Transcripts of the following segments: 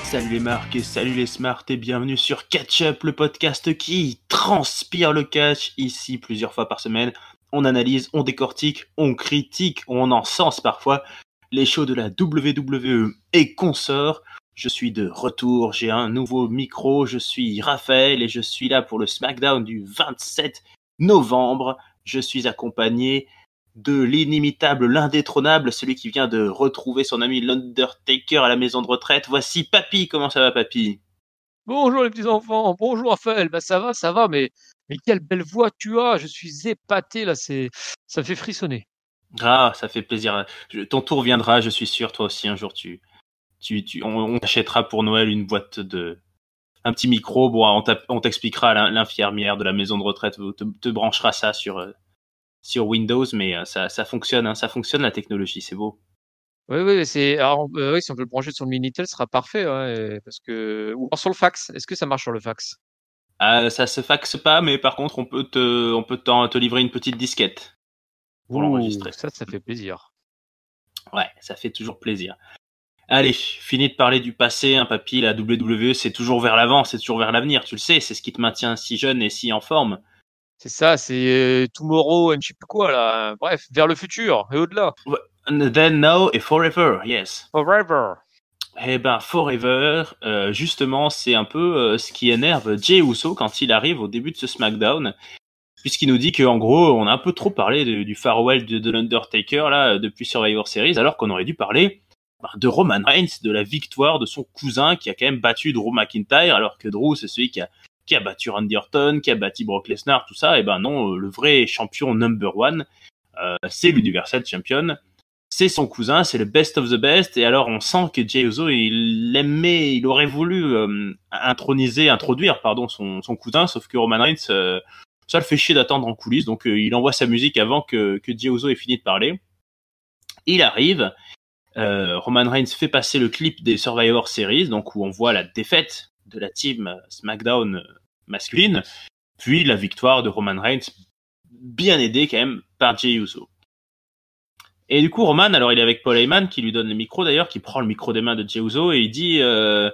Salut les marques et salut les smarts et bienvenue sur Catch Up, le podcast qui transpire le catch. Ici, plusieurs fois par semaine, on analyse, on décortique, on critique, on encense parfois les shows de la WWE et consorts. Je suis de retour, j'ai un nouveau micro, je suis Raphaël et je suis là pour le SmackDown du 27 novembre. Je suis accompagné de l'inimitable, l'indétrônable, celui qui vient de retrouver son ami l'Undertaker à la maison de retraite. Voici Papy. Comment ça va, Papy? Bonjour les petits enfants, bonjour Raphaël, ça va, mais quelle belle voix tu as, je suis épaté là, ça fait frissonner. Ah, ça fait plaisir. Ton tour viendra, je suis sûr. Toi aussi, un jour, on t'achètera pour Noël une boîte un petit micro. Bon, on t'expliquera, l'infirmière de la maison de retraite te branchera ça sur Windows, mais ça fonctionne, hein, ça fonctionne la technologie, c'est beau. Oui, oui, si on peut le brancher sur le Minitel, ce sera parfait, ouais, parce que ou alors sur le fax. Est-ce que ça marche sur le fax? Ça se faxe pas, mais par contre, on peut te livrer une petite disquette pour Ouh, l'enregistrer. ça fait plaisir. Ouais, ça fait toujours plaisir. Allez, fini de parler du passé, hein, papy. La WWE, c'est toujours vers l'avant, c'est toujours vers l'avenir. Tu le sais, c'est ce qui te maintient si jeune et si en forme. C'est ça, c'est tomorrow and je sais plus quoi là. Bref, vers le futur et au-delà. Then, now et forever, yes. Forever. Eh ben, forever, justement, c'est un peu ce qui énerve Jey Uso quand il arrive au début de ce SmackDown, puisqu'il nous dit qu'en gros, on a un peu trop parlé du farewell de l'Undertaker là depuis Survivor Series, alors qu'on aurait dû parler de Roman Reigns, de la victoire de son cousin qui a quand même battu Drew McIntyre, alors que Drew c'est celui qui a battu Randy Orton, qui a battu Brock Lesnar, tout ça. Et ben non, le vrai champion number one, c'est l'Universal Champion. C'est son cousin, c'est le best of the best, et alors on sent que Jey Uso, il aurait voulu introduire son cousin, sauf que Roman Reigns, ça le fait chier d'attendre en coulisses, donc il envoie sa musique avant que Jey Uso ait fini de parler. Il arrive, Roman Reigns fait passer le clip des Survivor Series, donc où on voit la défaite de la team SmackDown masculine, puis la victoire de Roman Reigns, bien aidé quand même par Jey Uso. Et du coup, Roman, alors il est avec Paul Heyman, qui lui donne le micro d'ailleurs, qui prend le micro des mains de Jey Uso, et il dit bah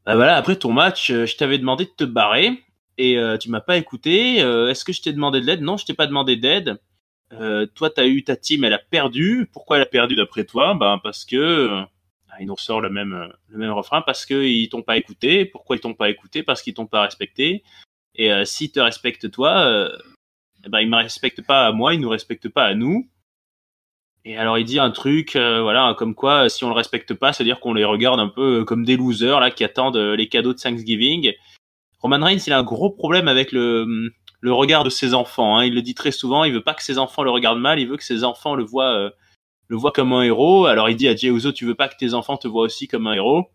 voilà, après ton match, je t'avais demandé de te barrer, et tu m'as pas écouté. Est-ce que je t'ai demandé de l'aide? Non, je t'ai pas demandé d'aide. Toi, t'as eu ta team, elle a perdu. Pourquoi elle a perdu d'après toi? Ben parce que il nous ressort le même refrain, parce que ils t'ont pas écouté. Pourquoi ils t'ont pas écouté? Parce qu'ils t'ont pas respecté. Et s'ils te respectent toi, ben ils me respectent pas à moi, ils nous respectent pas à nous. Et alors il dit un truc, voilà, comme quoi si on le respecte pas, c'est-à-dire qu'on les regarde un peu comme des losers là qui attendent les cadeaux de Thanksgiving. Roman Reigns, il a un gros problème avec le regard de ses enfants. Hein. Il le dit très souvent, il veut pas que ses enfants le regardent mal, il veut que ses enfants le voient comme un héros. Alors il dit à Jey Uso, tu veux pas que tes enfants te voient aussi comme un héros.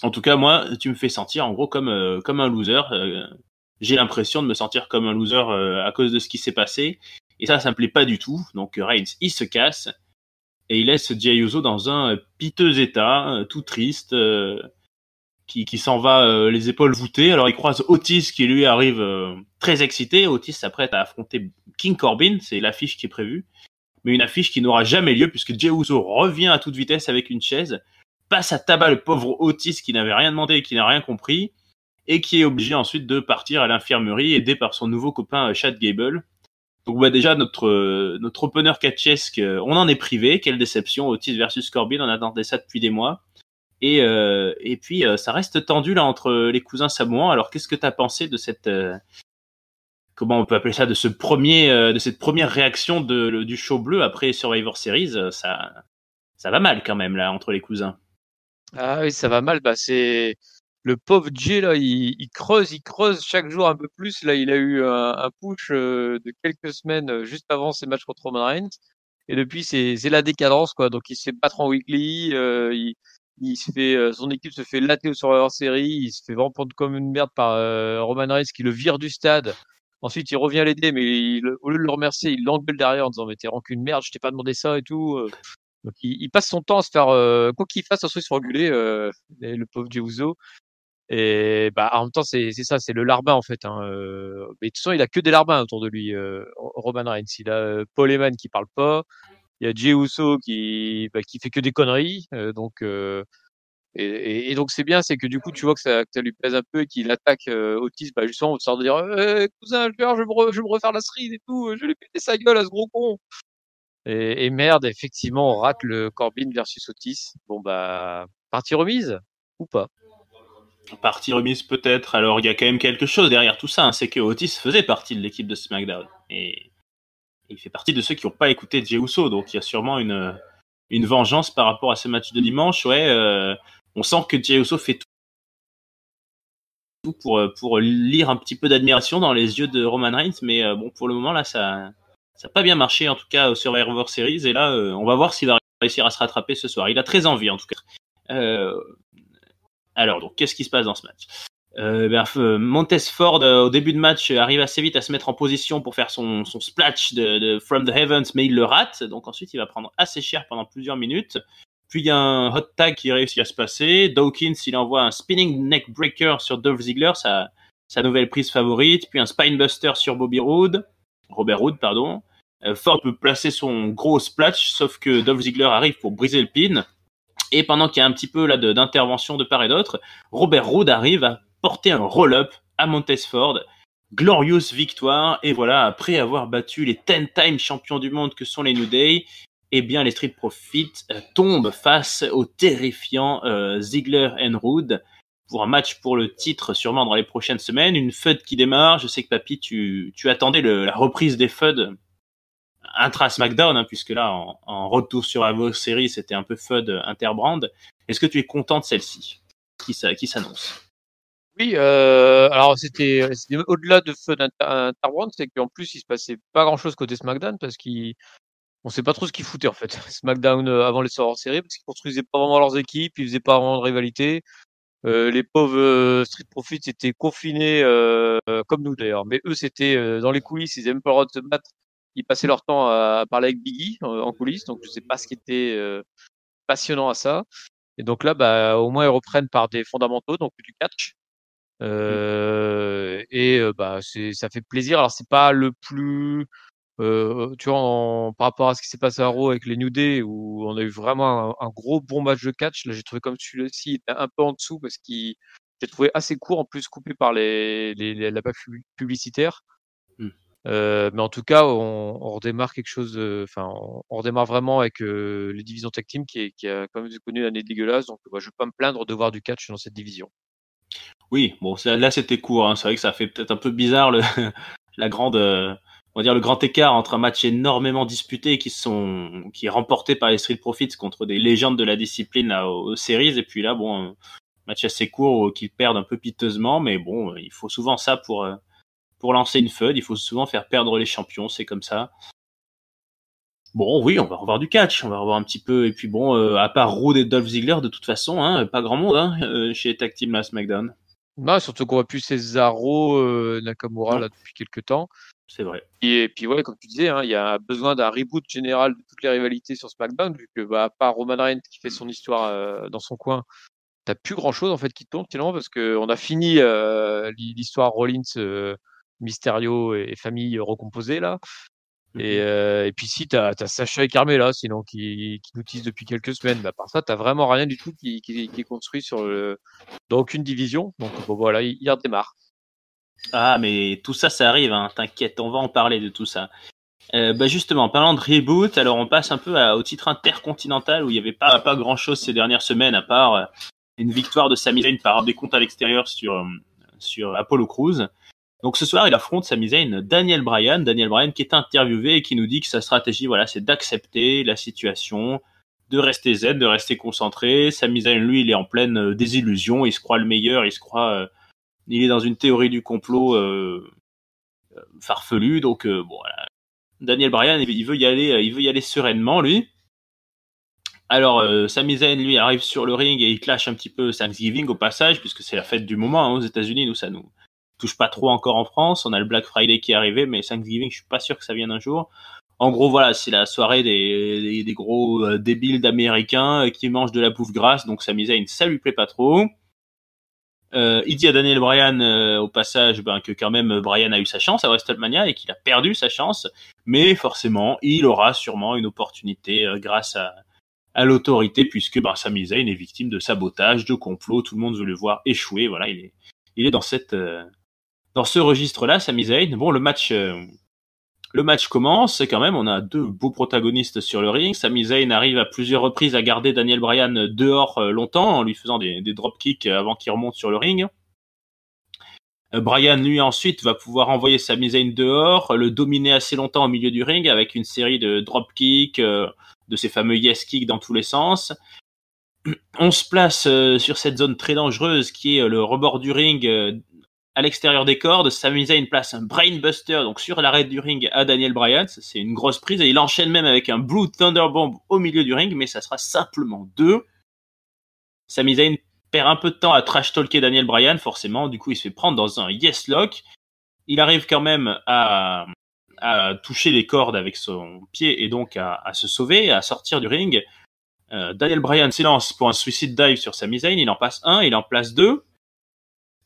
En tout cas, moi, tu me fais sentir en gros comme un loser. J'ai l'impression de me sentir comme un loser à cause de ce qui s'est passé. Et ça me plaît pas du tout. Donc Reigns, il se casse et il laisse Jey Uso dans un piteux état, tout triste, qui s'en va les épaules voûtées. Alors il croise Otis qui lui arrive très excité. Otis s'apprête à affronter King Corbin, c'est l'affiche qui est prévue. Mais une affiche qui n'aura jamais lieu puisque Jey Uso revient à toute vitesse avec une chaise, passe à tabac le pauvre Otis qui n'avait rien demandé et qui n'a rien compris, et qui est obligé ensuite de partir à l'infirmerie aidé par son nouveau copain Chad Gable. Donc bah déjà notre opener catchesque, on en est privé, quelle déception, Otis versus Corbin, on attendait ça depuis des mois. Et puis ça reste tendu là entre les cousins samoans. Alors qu'est-ce que t'as pensé de cette comment on peut appeler ça, de cette première réaction du show bleu après Survivor Series? Ça va mal quand même là entre les cousins. Ah oui, ça va mal. Bah, c'est le pauvre Jay là, il creuse chaque jour un peu plus. Là, il a eu un push de quelques semaines juste avant ses matchs contre Roman Reigns. Et depuis, c'est la décadence quoi. Donc, il se fait battre en weekly. Il se fait, son équipe se fait latter sur leur série. Il se fait vraiment prendre comme une merde par Roman Reigns qui le vire du stade. Ensuite, il revient l'aider, mais au lieu de le remercier, il l'engueule derrière en disant mais t'es rancune merde, je t'ai pas demandé ça et tout. Donc il passe son temps à se faire quoi qu'il fasse, un truc se faire engueuler, le pauvre Jey Uso. Et bah en même temps c'est ça, c'est le larbin en fait. Hein, mais de toute façon il a que des larbins autour de lui. Roman Reigns, il a Paul Heyman qui parle pas, il y a Jey Uso qui fait que des conneries. Et donc c'est bien, c'est que du coup tu vois que ça lui pèse un peu et qu'il attaque Otis, bah justement au sort de dire cousin, je vais me refaire la cerise et tout, je vais lui péter sa gueule à ce gros con. Et merde, effectivement, on rate le Corbin versus Otis. Bon bah partie remise ou pas? Partie remise peut-être. Alors il y a quand même quelque chose derrière tout ça, hein, c'est que Otis faisait partie de l'équipe de SmackDown et il fait partie de ceux qui n'ont pas écouté Jey Uso, donc il y a sûrement une vengeance par rapport à ce match de dimanche. Ouais, on sent que Jey Uso fait tout pour lire un petit peu d'admiration dans les yeux de Roman Reigns, mais bon, pour le moment là, ça n'a pas bien marché en tout cas au Survivor Series, et là, on va voir s'il va réussir à se rattraper ce soir. Il a très envie en tout cas. Alors, donc, qu'est-ce qui se passe dans ce match? Montez Ford, au début de match, arrive assez vite à se mettre en position pour faire son splash de From the Heavens, mais il le rate. Donc ensuite, il va prendre assez cher pendant plusieurs minutes. Puis il y a un hot tag qui réussit à se passer. Dawkins, il envoie un spinning neck breaker sur Dolph Ziggler, sa nouvelle prise favorite. Puis un spinebuster sur Robert Roode, pardon. Ford peut placer son gros splash, sauf que Dolph Ziggler arrive pour briser le pin. Et pendant qu'il y a un petit peu là d'intervention de part et d'autre, Robert Roode arrive à porter un roll-up à Montez Ford. Glorieuse victoire. Et voilà, après avoir battu les 10-time champions du monde que sont les New Day, eh bien les Street Profits tombent face aux terrifiants Ziggler and Roode pour un match pour le titre sûrement dans les prochaines semaines. Une feud qui démarre. Je sais que Papy, tu attendais la reprise des feuds intra-SmackDown, hein, puisque là, en retour sur Survivor Series, c'était un peu FUD interbrand. Est-ce que tu es content de celle-ci qui s'annonce? Oui, alors c'était au-delà de feu interbrand, c'est qu'en plus il se passait pas grand-chose côté SmackDown parce qu'on sait pas trop ce qu'ils foutaient en fait. SmackDown avant les sorties séries parce qu'ils construisaient pas vraiment leurs équipes, ils faisaient pas vraiment de rivalité. Les pauvres Street Profits étaient confinés comme nous d'ailleurs, mais eux c'était dans les coulisses, ils aimaient pas le droit de se battre. Ils passaient leur temps à parler avec Biggie en coulisses, donc je sais pas ce qui était passionnant à ça. Et donc là, bah, au moins ils reprennent par des fondamentaux, donc du catch. Bah ça fait plaisir. Alors c'est pas le plus tu vois par rapport à ce qui s'est passé à Raw avec les New Day où on a eu vraiment un gros bon match de catch. Là j'ai trouvé comme celui-ci était un peu en dessous parce qu'il j'ai trouvé assez court en plus coupé par la pub publicitaire. Mais en tout cas on redémarre quelque chose. Enfin on redémarre vraiment avec les divisions tag team qui a quand même connu une année dégueulasse. Donc je vais pas me plaindre de voir du catch dans cette division. Oui, bon, là c'était court. Hein. C'est vrai que ça fait peut-être un peu bizarre la grande, on va dire le grand écart entre un match énormément disputé qui est remporté par les Street Profits contre des légendes de la discipline là, aux séries, et puis là, bon, un match assez court qu'ils perdent un peu piteusement, mais bon, il faut souvent ça pour lancer une feud. Il faut souvent faire perdre les champions, c'est comme ça. Bon, oui, on va revoir du catch, on va revoir un petit peu. Et puis bon, à part Roode et Dolph Ziggler, de toute façon, hein, pas grand monde hein, chez Tag Team à SmackDown. Non, surtout qu'on voit plus Cesaro, Nakamura Non, là depuis quelques temps. c'est vrai. Et puis ouais, comme tu disais, hein, il y a besoin d'un reboot général de toutes les rivalités sur SmackDown, vu que bah, à part Roman Reigns qui fait son histoire dans son coin, t'as plus grand chose en fait qui tourne finalement parce que on a fini l'histoire Rollins, Mysterio et famille recomposée là. Et puis si t'as Sacha et Carmella sinon qui nous teasent depuis quelques semaines, mais à part ça t'as vraiment rien du tout qui est construit dans aucune division. Donc bon voilà, il redémarre. Ah, mais tout ça, ça arrive, hein, t'inquiète, on va en parler de tout ça. Justement, en parlant de reboot, alors on passe un peu au titre intercontinental où il n'y avait pas grand-chose ces dernières semaines à part une victoire de Sami Zayn par des comptes à l'extérieur sur Apollo Crews. Donc ce soir, il affronte Sami Zayn Daniel Bryan qui est interviewé et qui nous dit que sa stratégie, voilà, c'est d'accepter la situation, de rester zen, de rester concentré. Sami Zayn, lui, il est en pleine désillusion, il se croit le meilleur, il est dans une théorie du complot farfelue, donc bon, voilà. Daniel Bryan, il veut y aller sereinement, lui. Alors, Sami Zayn, lui, arrive sur le ring et il clash un petit peu Thanksgiving au passage, puisque c'est la fête du moment hein, aux États-Unis. Nous, ça nous touche pas trop encore en France. On a le Black Friday qui est arrivé, mais Thanksgiving, je suis pas sûr que ça vienne un jour. En gros, voilà, c'est la soirée des gros débiles d'Américains qui mangent de la bouffe grasse. Donc, Sami Zayn, ça lui plaît pas trop. Il dit à Daniel Bryan au passage que quand même Bryan a eu sa chance à WrestleMania et qu'il a perdu sa chance, mais forcément il aura sûrement une opportunité grâce à à l'autorité, puisque Sami Zayn est victime de sabotage, de complot, tout le monde veut le voir échouer. Voilà, il est dans dans ce registre-là, Sami Zayn. Bon, le match commence, et quand même, on a deux beaux protagonistes sur le ring. Sami Zayn arrive à plusieurs reprises à garder Daniel Bryan dehors longtemps, en lui faisant des dropkicks avant qu'il remonte sur le ring. Bryan, lui, ensuite, va pouvoir envoyer Sami Zayn dehors, le dominer assez longtemps au milieu du ring avec une série de dropkicks, de ces fameux yes kicks dans tous les sens. On se place sur cette zone très dangereuse qui est le rebord du ring, à l'extérieur des cordes. Sami Zayn place un brainbuster donc sur l'arête du ring à Daniel Bryan. C'est une grosse prise et il enchaîne même avec un Blue Thunderbomb au milieu du ring, mais ça sera simplement 2. Sami Zayn perd un peu de temps à trash-talker Daniel Bryan, forcément. Du coup, il se fait prendre dans un yes lock. Il arrive quand même à toucher les cordes avec son pied et donc à se sauver, à sortir du ring. Daniel Bryan s'élance pour un suicide dive sur Sami Zayn. Il en passe 1, il en place 2.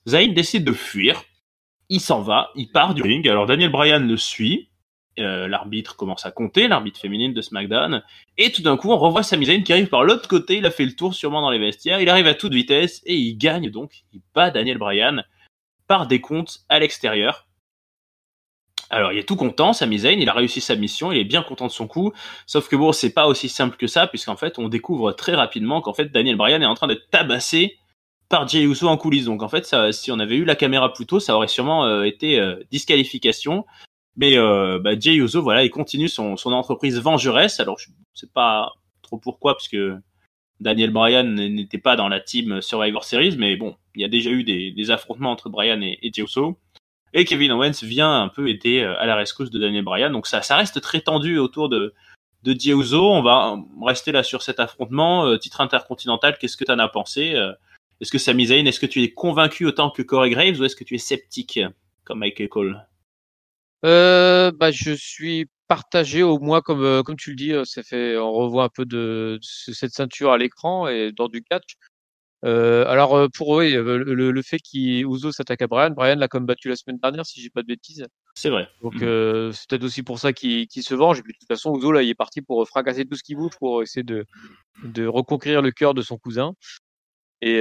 Zayn décide de fuir. Il s'en va, il part du ring. Alors Daniel Bryan le suit. L'arbitre commence à compter, l'arbitre féminine de SmackDown. Et tout d'un coup, on revoit Sami Zayn qui arrive par l'autre côté. Il a fait le tour sûrement dans les vestiaires. Il arrive à toute vitesse et il gagne donc. Il bat Daniel Bryan par décompte à l'extérieur. Alors, il est tout content, Sami Zayn, il a réussi sa mission, il est bien content de son coup, sauf que bon, c'est pas aussi simple que ça, puisqu'en fait, on découvre très rapidement qu'en fait, Daniel Bryan est en train d'être tabassé par Jey Uso en coulisses. Donc en fait, ça, si on avait eu la caméra plus tôt, ça aurait sûrement été disqualification. Mais Jey Uso, voilà, il continue son entreprise vengeresse. Alors, je sais pas trop pourquoi, parce que Daniel Bryan n'était pas dans la team Survivor Series, mais bon, il y a déjà eu des affrontements entre Bryan et Jey Uso. Et Kevin Owens vient un peu aider à la rescousse de Daniel Bryan. Donc ça reste très tendu autour de Jey Uso. On va rester là sur cet affrontement. Titre intercontinental, qu'est-ce que tu en as pensé? Est-ce que Sami Zayn, est-ce que tu es convaincu autant que Corey Graves ou est-ce que tu es sceptique comme Michael Cole? Je suis partagé au moins comme tu le dis, on revoit un peu de cette ceinture à l'écran et dans du catch. Pour eux, le fait qu'Uso s'attaque à Bryan l'a comme battu la semaine dernière, si j'ai pas de bêtises. C'est vrai. Donc c'est peut-être aussi pour ça qu'il se venge. Et puis de toute façon, Uso là, il est parti pour fracasser tout ce qui bouge pour essayer de reconquérir le cœur de son cousin. Et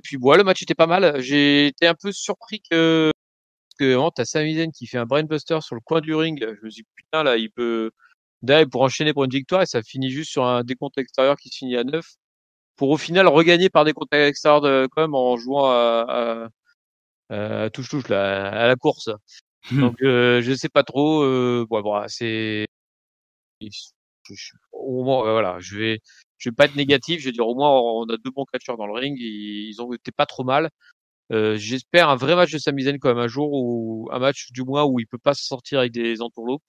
puis le match était pas mal. J'ai été un peu surpris que vraiment t'as Sami Zayn qui fait un brainbuster sur le coin du ring. Je me suis dit putain là, il peut derrière pour enchaîner pour une victoire et ça finit juste sur un décompte extérieur qui se finit à 9. Pour au final regagner par des comptes extérieurs quand même en jouant à touche-touche là, à la course. Donc je sais pas trop. C'est au moins voilà, je vais pas être négatif. Je vais dire au moins on a deux bons catcheurs dans le ring. Ils ont été pas trop mal. J'espère un vrai match de Sami Zayn quand même un jour ou un match du moins où il peut pas se sortir avec des entourloupes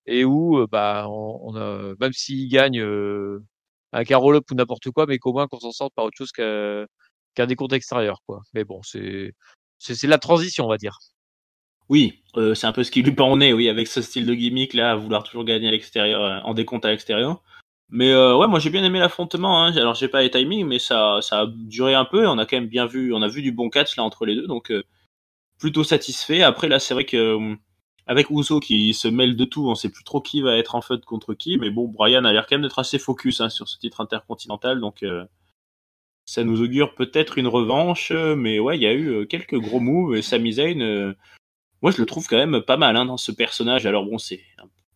et où on a même s'il gagne un carroll up ou n'importe quoi, mais qu'au moins qu'on s'en sorte par autre chose qu'un décompte extérieur, quoi. Mais bon, c'est la transition, on va dire. Oui, c'est un peu ce qui lui pend au nez, oui, avec ce style de gimmick là, à vouloir toujours gagner à l'extérieur, en décompte à l'extérieur. Mais ouais, moi j'ai bien aimé l'affrontement. Hein. Alors j'ai pas les timings, mais ça a duré un peu. Et on a quand même bien vu, on a vu du bon catch là entre les deux, donc plutôt satisfait. Après là, c'est vrai que avec Uso qui se mêle de tout, on sait plus trop qui va être en feud contre qui. Mais bon, Bryan a l'air quand même d'être assez focus sur ce titre intercontinental, donc ça nous augure peut-être une revanche. Mais ouais, il y a eu quelques gros moves. Et Sami Zayn, moi je le trouve quand même pas mal dans ce personnage. Alors bon, c'est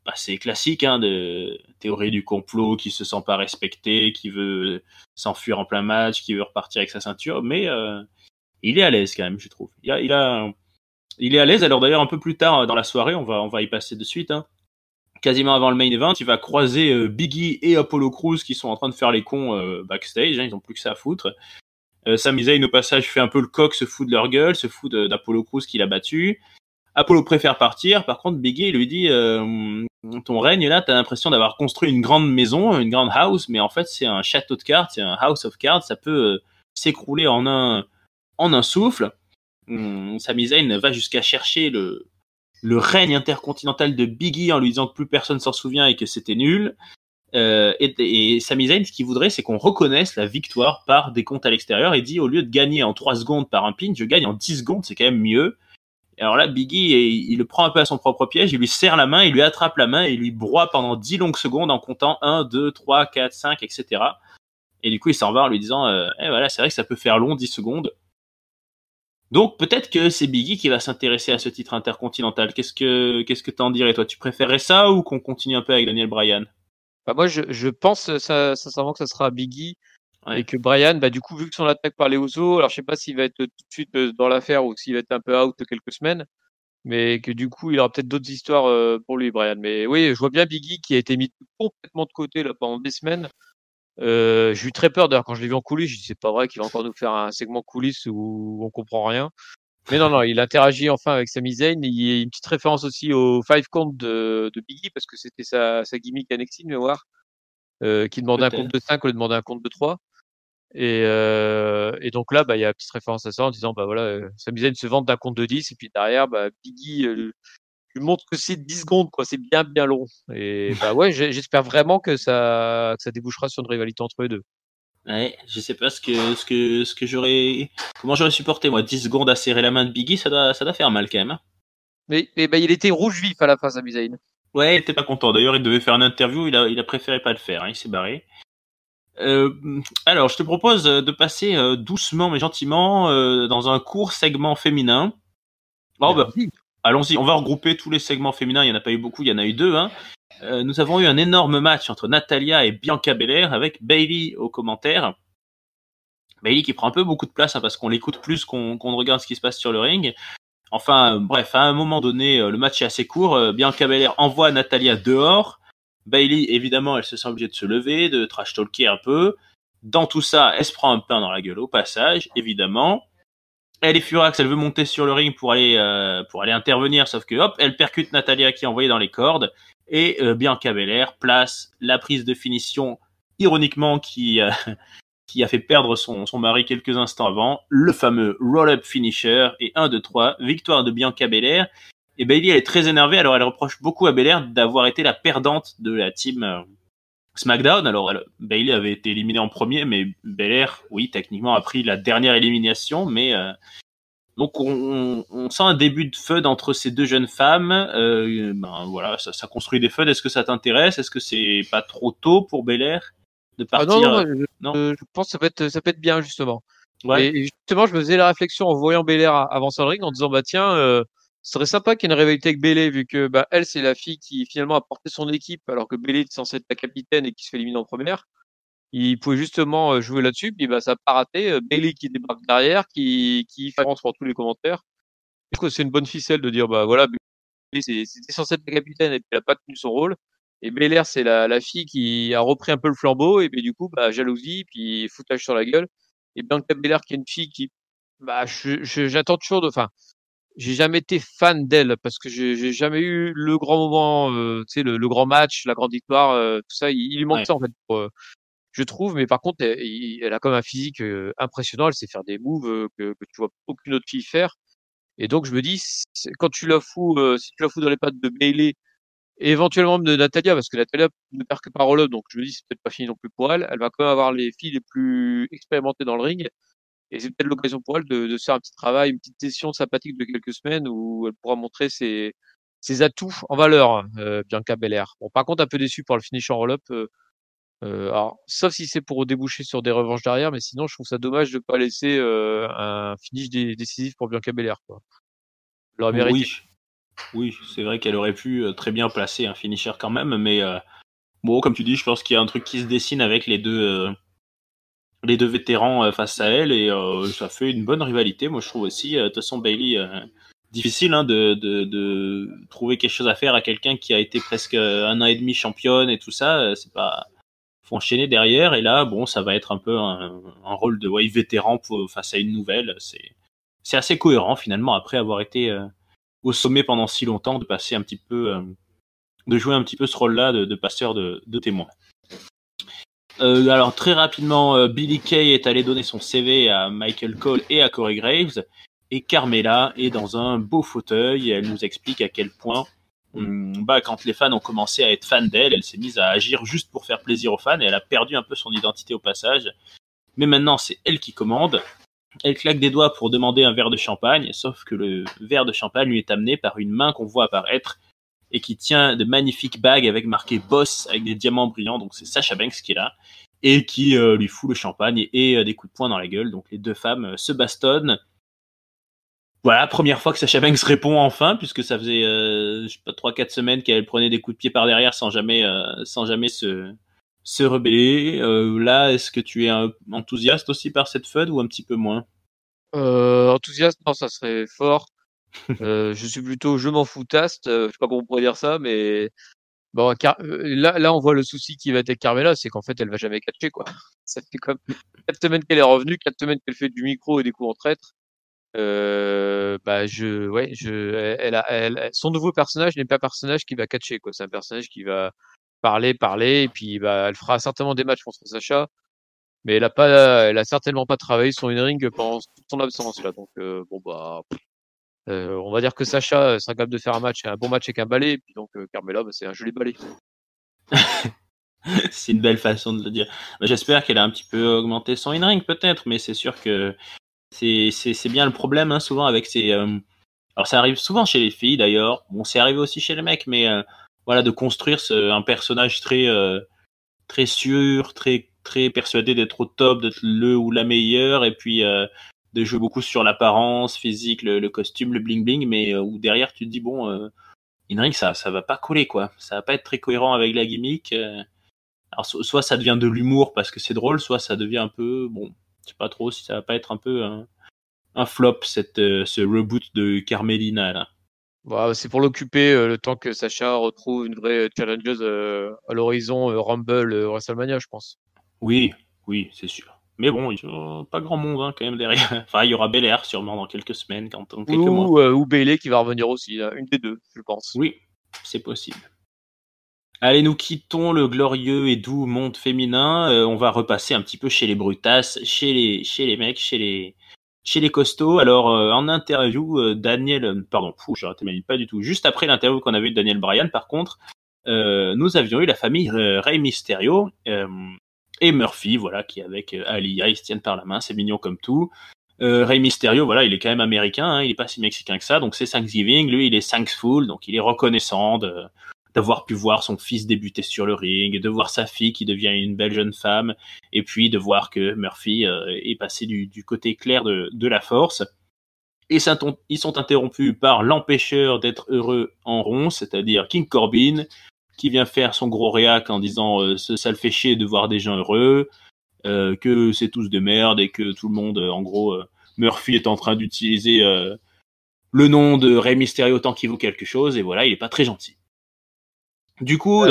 assez classique de théorie du complot, qui se sent pas respecté, qui veut s'enfuir en plein match, qui veut repartir avec sa ceinture, mais il est à l'aise quand même, je trouve. Il est à l'aise. Alors d'ailleurs un peu plus tard dans la soirée, on va y passer de suite. Quasiment avant le main event, il va croiser Biggie et Apollo Crews qui sont en train de faire les cons backstage. Ils ont plus que ça à foutre. Sami Zayn au passage fait un peu le coq, se fout de leur gueule, se fout d'Apollo Crews qui l'a battu. Apollo préfère partir. Par contre, Biggie lui dit ton règne là, t'as l'impression d'avoir construit une grande maison, une grande house, mais en fait c'est un château de cartes, c'est un house of cards. Ça peut s'écrouler en un souffle. Sami Zayn va jusqu'à chercher le règne intercontinental de Biggie en lui disant que plus personne s'en souvient et que c'était nul. Et Sami Zayn, ce qu'il voudrait, c'est qu'on reconnaisse la victoire par des comptes à l'extérieur et dit au lieu de gagner en 3 secondes par un pin, je gagne en 10 secondes, c'est quand même mieux. Alors là, Biggie, il le prend un peu à son propre piège, il lui serre la main, il lui attrape la main, et il lui broie pendant 10 longues secondes en comptant 1, 2, 3, 4, 5, etc. Et du coup, il s'en va en lui disant voilà, c'est vrai que ça peut faire long 10 secondes. Donc peut-être que c'est Biggie qui va s'intéresser à ce titre intercontinental. Qu'est-ce que t'en dirais, toi? Tu préférerais ça ou qu'on continue un peu avec Daniel Bryan? Bah, moi, je pense sincèrement que ça sera Biggie et Ouais, que Bryan, bah, du coup, vu que son attaque par les Usos, alors je sais pas s'il va être tout de suite dans l'affaire ou s'il va être un peu out quelques semaines, mais que du coup, il aura peut-être d'autres histoires pour lui, Bryan. Mais oui, je vois bien Biggie qui a été mis complètement de côté là pendant des semaines. J'ai eu très peur d'ailleurs quand je l'ai vu en coulisses. Je dis c'est pas vrai qu'il va encore nous faire un segment coulisses où on comprend rien. Mais non, non, il interagit enfin avec Sami Zayn. Il y a une petite référence aussi au five count de Biggie parce que c'était sa gimmick NXT de mémoire, qui demandait un compte peut-être. de 5 au lieu de demander un compte de 3. Et donc là, bah, il y a une petite référence à ça en disant, bah voilà, Sami Zayn se vante d'un compte de 10 et puis derrière, bah, Biggie lui montre que c'est 10 secondes, quoi. C'est bien, bien long. Et bah ouais, j'espère vraiment que ça débouchera sur une rivalité entre les deux. Ouais, je sais pas ce que comment j'aurais supporté, moi. 10 secondes à serrer la main de Biggie, ça doit faire mal quand même, hein. Mais bah, il était rouge vif à la fin, Sami Zayn. Ouais, il était pas content. D'ailleurs, il devait faire une interview, il a préféré pas le faire, hein, il s'est barré. Euh, alors, je te propose de passer doucement mais gentiment dans un court segment féminin. Oh, Mais bah, vas-y. allons-y, on va regrouper tous les segments féminins. Il y en a pas eu beaucoup, il y en a eu deux, hein. Nous avons eu un énorme match entre Natalia et Bianca Belair avec Bayley au commentaire. Bayley qui prend un peu beaucoup de place, hein, parce qu'on l'écoute plus qu'on ne regarde ce qui se passe sur le ring. Enfin, bref, à un moment donné, le match est assez court. Bianca Belair envoie Natalia dehors. Bayley, évidemment, elle se sent obligée de se lever, de trash talker un peu. Dans tout ça, elle se prend un pain dans la gueule au passage, évidemment. Elle est furax, elle veut monter sur le ring pour aller intervenir, sauf que hop, elle percute Natalia qui est envoyée dans les cordes. Et Bianca Belair place la prise de finition, ironiquement, qui a fait perdre son mari quelques instants avant, le fameux roll-up finisher, et 1, 2, 3, victoire de Bianca Belair. Et Bayley, elle est très énervée, alors elle reproche beaucoup à Belair d'avoir été la perdante de la team SmackDown. Alors Bayley avait été éliminée en premier, mais Belair, oui, techniquement a pris la dernière élimination, mais donc on sent un début de feud entre ces deux jeunes femmes. Ben voilà, ça construit des feuds. Est-ce que ça t'intéresse? Est-ce que c'est pas trop tôt pour Belair de Ah non, non, partir? moi, Non. je pense que ça peut être bien, justement. Ouais. Et justement, je me faisais la réflexion en voyant Belair avant son ring en disant, bah tiens, ce serait sympa qu'il y ait une rivalité avec Bayley, vu que bah, elle, c'est la fille qui finalement a porté son équipe, alors que Bayley est censée être la capitaine et qui se fait éliminer en première. Il pouvait justement jouer là-dessus, puis bah, ça n'a pas raté. Bayley qui débarque derrière, qui fait avance pour tous les commentaires. Je trouve que c'est une bonne ficelle de dire, bah voilà, Bayley, c'était censé être la capitaine et puis elle n'a pas tenu son rôle. Et Belair, c'est la fille qui a repris un peu le flambeau, et puis du coup, bah, jalousie, puis foutage sur la gueule. Et Bianca Belair, qui est une fille qui, bah, j'attends toujours enfin, j'ai jamais été fan d'elle parce que j'ai jamais eu le grand moment, tu sais, le grand match, la grande victoire, tout ça. Il lui manque Ouais. ça, en fait, je trouve. Mais par contre, elle a comme un physique impressionnant. Elle sait faire des moves que tu vois aucune autre fille faire. Et donc, je me dis, quand tu la fous, si tu la fous dans les pattes de Bayley, et éventuellement même de Natalia, parce que Natalia ne perd que par roll-up, donc je me dis c'est peut-être pas fini non plus pour elle. Elle va quand même avoir les filles les plus expérimentées dans le ring, et c'est peut-être l'occasion pour elle de se faire un petit travail, une petite session sympathique de quelques semaines où elle pourra montrer ses atouts en valeur, Bianca Belair. Bon, par contre, un peu déçu par le finish en roll-up, alors, sauf si c'est pour déboucher sur des revanches derrière, mais sinon, je trouve ça dommage de pas laisser un finish décisif pour Bianca Belair, quoi. Elle l'aurait mérité. Oui, oui, c'est vrai qu'elle aurait pu très bien placer un finisher quand même, mais bon, comme tu dis, je pense qu'il y a un truc qui se dessine avec les deux vétérans face à elle, et ça fait une bonne rivalité. Moi, je trouve aussi. De toute façon, Bayley, difficile, hein, de trouver quelque chose à faire à quelqu'un qui a été presque 1 an et demi championne et tout ça. C'est pas, faut enchaîner derrière, et là, bon, ça va être un peu un rôle de vétéran face à une nouvelle. C'est assez cohérent finalement après avoir été au sommet pendant si longtemps, de passer un petit peu, de jouer un petit peu ce rôle-là de passeur de témoin. Alors très rapidement, Billy Kay est allé donner son CV à Michael Cole et à Corey Graves, et Carmella est dans un beau fauteuil, et elle nous explique à quel point quand les fans ont commencé à être fans d'elle, elle s'est mise à agir juste pour faire plaisir aux fans, et elle a perdu un peu son identité au passage. Mais maintenant, c'est elle qui commande. Elle claque des doigts pour demander un verre de champagne, sauf que le verre de champagne lui est amené par une main qu'on voit apparaître et qui tient de magnifiques bagues avec marqué Boss avec des diamants brillants, donc c'est Sasha Banks qui est là, et qui lui fout le champagne et des coups de poing dans la gueule. Donc les deux femmes se bastonnent. Voilà, première fois que Sasha Banks répond enfin, puisque ça faisait, je sais pas, 3-4 semaines qu'elle prenait des coups de pied par derrière sans jamais se rebeller. Là, est-ce que tu es enthousiaste aussi par cette feud ou un petit peu moins? Enthousiaste, non, ça serait fort. Je suis plutôt je m'en foutaste, je sais pas comment on pourrait dire ça, mais bon, là, on voit le souci qui va être avec Carmella, c'est qu'en fait, elle va jamais catcher, quoi. Ça fait comme 4 semaines qu'elle est revenue, 4 semaines qu'elle fait du micro et des coups en traître. Bah, son nouveau personnage n'est pas un personnage qui va catcher, quoi. C'est un personnage qui va parler, et puis, bah, elle fera certainement des matchs contre Sacha, mais elle a certainement pas travaillé son in-ring pendant toute son absence, là. Donc, bon, bah, on va dire que Sacha sera capable de faire un bon match avec un balai, et puis donc, Carmella, bah, c'est un joli balai. C'est une belle façon de le dire. J'espère qu'elle a un petit peu augmenté son in-ring peut-être, mais c'est sûr que c'est bien le problème souvent avec ces... Alors ça arrive souvent chez les filles d'ailleurs, bon c'est arrivé aussi chez les mecs, mais voilà, de construire un personnage très sûr, très persuadé d'être au top, d'être le ou la meilleure, et puis de jouer beaucoup sur l'apparence physique, le costume, le bling bling, mais où derrière tu te dis bon, in-ring ça va pas coller quoi, ça va pas être très cohérent avec la gimmick. Alors soit ça devient de l'humour parce que c'est drôle, soit ça devient un peu bon, je sais pas trop si ça va pas être un peu un flop ce reboot de Carmelina là. Bah, c'est pour l'occuper le temps que Sacha retrouve une vraie challengeuse à l'horizon Rumble WrestleMania, je pense. Oui, oui, c'est sûr. Mais bon, il y a pas grand monde quand même derrière. Enfin, il y aura Belair sûrement dans quelques semaines, dans quelques mois. Ou Bayley qui va revenir aussi, une des deux, je pense. Oui, c'est possible. Allez, nous quittons le glorieux et doux monde féminin. On va repasser un petit peu chez les brutasses, chez les mecs, chez les costauds. Alors, en interview, pardon, j'ai raté ma ligne, pas du tout. Juste après l'interview qu'on avait eu de Daniel Bryan, par contre, nous avions eu la famille Rey Mysterio et Murphy, voilà, qui avec Aliyah, ils se tiennent par la main, c'est mignon comme tout. Rey Mysterio, voilà, il est quand même américain, il est pas si mexicain que ça, donc c'est Thanksgiving, lui il est thankful, donc il est reconnaissant d'avoir pu voir son fils débuter sur le ring, de voir sa fille qui devient une belle jeune femme, et puis de voir que Murphy est passé du côté clair de la force. Et ils sont interrompus par l'empêcheur d'être heureux en rond, c'est-à-dire King Corbin, qui vient faire son gros réac en disant ça le fait chier de voir des gens heureux, que c'est tous de merde et que tout le monde, en gros, Murphy est en train d'utiliser le nom de Rey Mysterio tant qu'il vaut quelque chose, et voilà, il est pas très gentil. Du coup,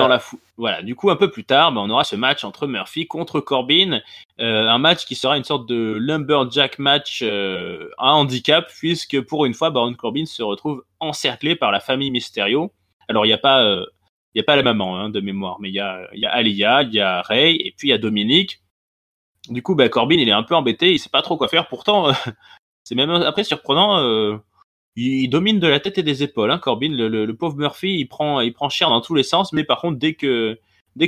du coup, un peu plus tard, on aura ce match entre Murphy contre Corbin, un match qui sera une sorte de lumberjack match à handicap, puisque pour une fois, Baron Corbin se retrouve encerclé par la famille Mysterio. Alors, il y a pas la maman de mémoire, mais il y a Aliyah, il y a Rey, et puis il y a Dominique. Du coup, Corbin, il est un peu embêté, il sait pas trop quoi faire. Pourtant, c'est même après surprenant. Il domine de la tête et des épaules, Corbin. Le pauvre Murphy, il prend cher dans tous les sens. Mais par contre, dès que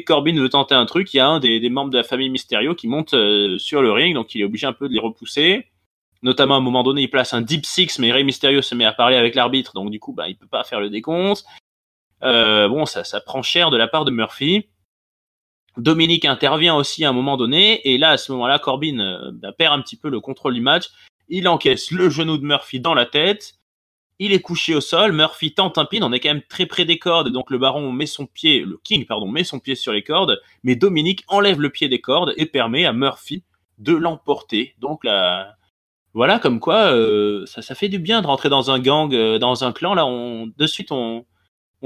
Corbin veut tenter un truc, il y a un des membres de la famille Mysterio qui monte sur le ring, donc il est obligé un peu de les repousser. Notamment, à un moment donné, il place un Deep Six, mais Rey Mysterio se met à parler avec l'arbitre, donc du coup, il peut pas faire le décompte. Bon, ça prend cher de la part de Murphy. Dominique intervient aussi à un moment donné, et là, à ce moment-là, Corbin perd un petit peu le contrôle du match. Il encaisse le genou de Murphy dans la tête. Il est couché au sol. Murphy tente un pin. On est quand même très près des cordes, donc le King, met son pied sur les cordes, mais Dominique enlève le pied des cordes et permet à Murphy de l'emporter. Donc là, voilà, comme quoi, ça fait du bien de rentrer dans un gang, dans un clan. Là, de suite, on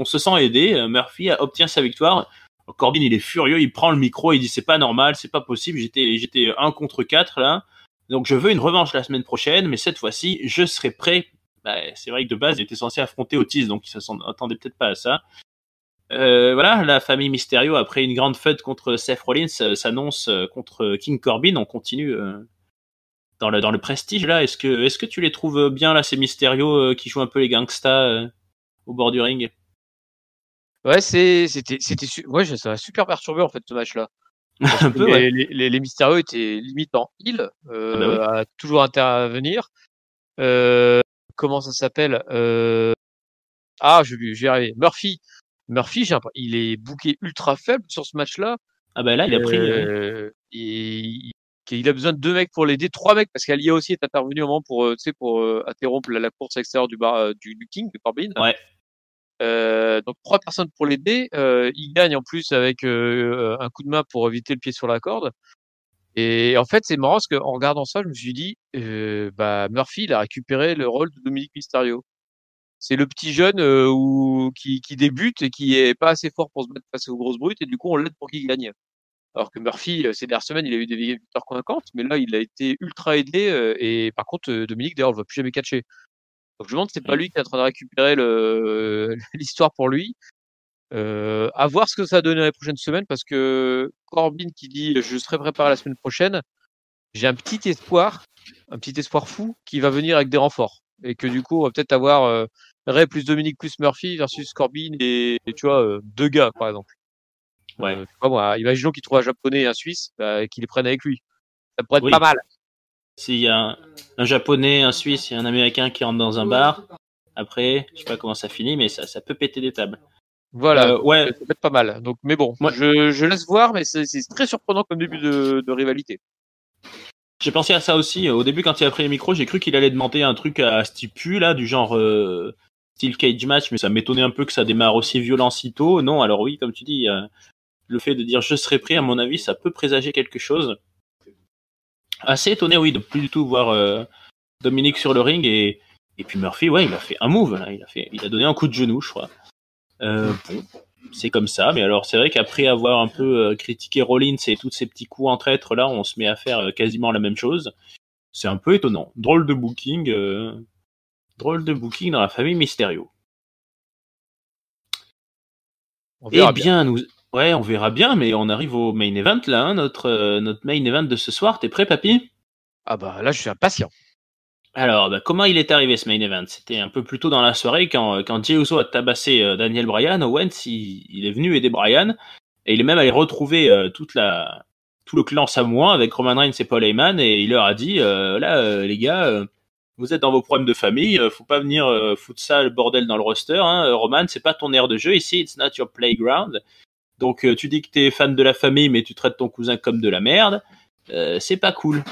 se sent aidé. Murphy obtient sa victoire. Corbin, il est furieux, il prend le micro, il dit c'est pas normal, c'est pas possible, j'étais 1 contre 4 là, donc je veux une revanche la semaine prochaine, mais cette fois-ci, je serai prêt. C'est vrai que de base, il était censé affronter Otis, donc il ne s'attendait peut-être pas à ça. Voilà, la famille Mysterio, après une grande feud contre Seth Rollins, s'annonce contre King Corbin. On continue dans le prestige là. Est-ce que tu les trouves bien là, ces Mysterio qui jouent un peu les gangsters au bord du ring? Ouais, ça m'a super perturbé en fait ce match-là. Parce Un que peu, ouais. les Mysterio étaient limite en heal, Ah bah oui. à toujours intervenir. Comment ça s'appelle? Je vais y arriver. Murphy, il est booké ultra faible sur ce match-là. Ah bah là, il a pris, oui. Et il a besoin de 2 mecs pour l'aider, 3 mecs, parce qu'Alia aussi est intervenu au moment pour, tu sais, pour interrompre la course extérieure du King, de Corbin. Ouais. Donc 3 personnes pour l'aider. Il gagne en plus avec un coup de main pour éviter le pied sur la corde. Et en fait, c'est marrant parce qu'en regardant ça, je me suis dit, Murphy, il a récupéré le rôle de Dominique Mysterio. C'est le petit jeune qui débute et qui est pas assez fort pour se mettre face aux grosses brutes, et du coup, on l'aide pour qu'il gagne. Alors que Murphy, ces dernières semaines, il a eu des victoires convaincantes, mais là, il a été ultra aidé. Et par contre, Dominique, d'ailleurs, on le voit plus jamais catcher. Donc je me demande si c'est pas Mm. lui qui est en train de récupérer l'histoire pour lui. À voir ce que ça va donner les prochaines semaines, parce que Corbin qui dit je serai préparé la semaine prochaine, j'ai un petit espoir fou qui va venir avec des renforts. Et que du coup, on va peut-être avoir Ray plus Dominique plus Murphy versus Corbin et tu vois, 2 gars, par exemple. Ouais. Je sais pas moi, imaginons qu'il trouve un Japonais et un Suisse, et qu'il les prenne avec lui. Ça pourrait être pas Oui. mal. S'il y a un Japonais, un Suisse et un Américain qui rentrent dans un bar, après, je sais pas comment ça finit, mais ça peut péter des tables. Voilà, donc Ouais. ça peut être pas mal. Donc, mais bon, Moi, je laisse voir, mais c'est très surprenant comme début de rivalité. j'ai pensé à ça aussi. Au début, quand il a pris le micro, j'ai cru qu'il allait demander un truc à Stipu, là, du genre style cage match, mais ça m'étonnait un peu que ça démarre aussi violent si tôt. Non, alors oui, comme tu dis, le fait de dire je serai prêt, à mon avis, ça peut présager quelque chose. Assez étonné, oui, de plus du tout voir Dominique sur le ring, et puis Murphy, ouais, il a fait un move, là. Il a donné un coup de genou, je crois. Bon, c'est comme ça, mais alors c'est vrai qu'après avoir un peu critiqué Rollins et tous ces petits coups en traître, là, on se met à faire quasiment la même chose. C'est un peu étonnant. Drôle de booking dans la famille Mysterio. On Eh verra bien. bien, ouais, on verra bien, mais on arrive au main event là, hein, notre main event de ce soir. T'es prêt, papy? Ah bah là, je suis impatient. Alors, bah, comment il est arrivé ce main event? C'était un peu plus tôt dans la soirée quand Jey Uso a tabassé Daniel Bryan. Owens, il est venu aider Bryan et il est même allé retrouver tout le clan samoan avec Roman Reigns et Paul Heyman, et il leur a dit les gars, vous êtes dans vos problèmes de famille, faut pas venir foutre ça le bordel dans le roster, hein. Roman, c'est pas ton aire de jeu ici, it's not your playground. Donc tu dis que t'es fan de la famille, mais tu traites ton cousin comme de la merde. C'est pas cool.